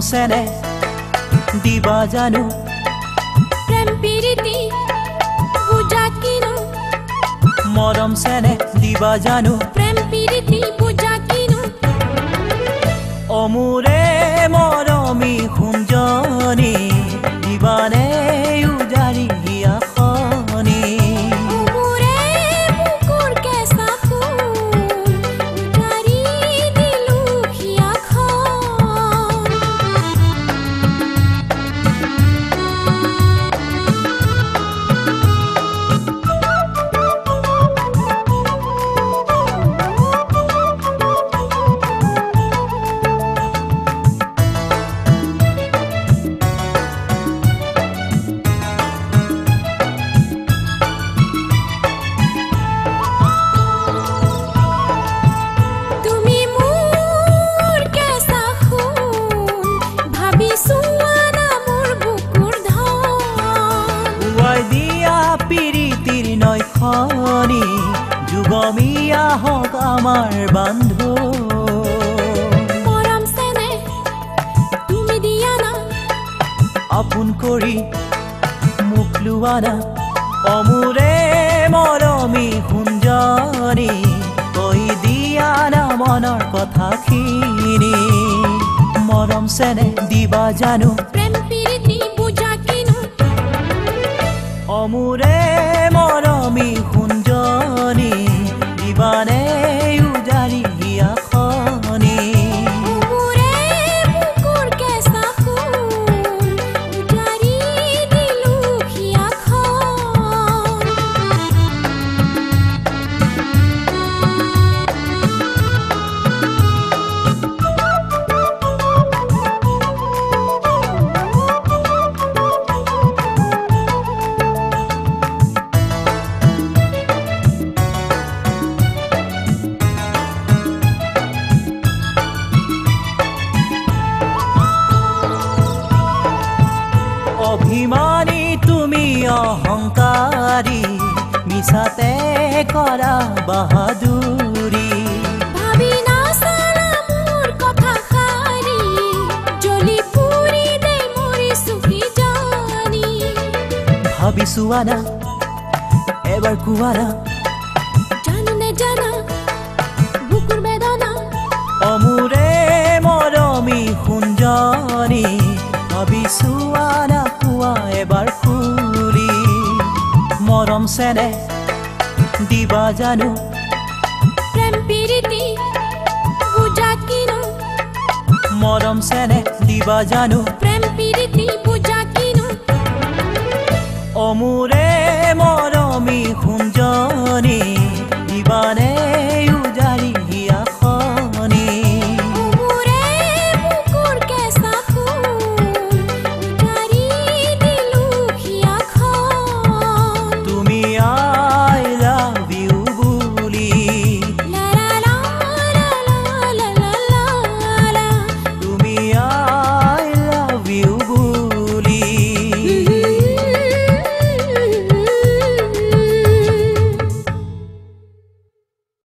চেনে দিবা জানো প্ৰেম পিৰিতি বুজা কিনো মৰম চেনে দিবা জানো প্ৰেম পিৰিতি বুজা কিনো অমূৰে মৰমী সুঞ্জনী দিবানে উজাৰি হিয়াখনি অমূৰে বুকুৰ কেঁচা সোণ উজাৰি দিলো হিয়াখন তুমি মোৰ কেঁচা সোণ ভাবিছো আনা মোৰ বুকুৰ ধন উৱাই দিয়া পিৰিতিৰ নৈখনি যুগমীয়া হওক আমাৰ বান্ধো মৰম চেনে তুমি দিয়া না আপোন কৰি মোক লোৱানা অমূৰে মৰমী সুঞ্জনী কৈ দিয়া না মনৰ কথাখিনি মৰম চেনে দিবা জানো প্ৰেম পিৰিতি বুজা কিনো অমূৰে মৰমী সুঞ্জনী দিবানে উজাৰি হিয়াখনি অমূৰে বুকুৰ কেঁচা সোণ উজাৰি দিলো হিয়াখন অভিমানী তুমি অহংকাৰী মিছাতে কৰা বাহাদুৰী ভাবি নাচালা মোৰ কথা সাৰি জ্বলি পুৰি দে মৰিছো কিজানি ভাবিছো আনা এবাৰ কোৱানা জানো নে জানা বুকুৰ বেদনা অমূৰে মৰমী সুঞ্জনী ভাবিছো আনা কোৱা এবাৰ খুলি মৰম চেনে দিবা জানো প্ৰেম পিৰিতি বুজা কিনো মৰম চেনে দিবা জানো প্ৰেম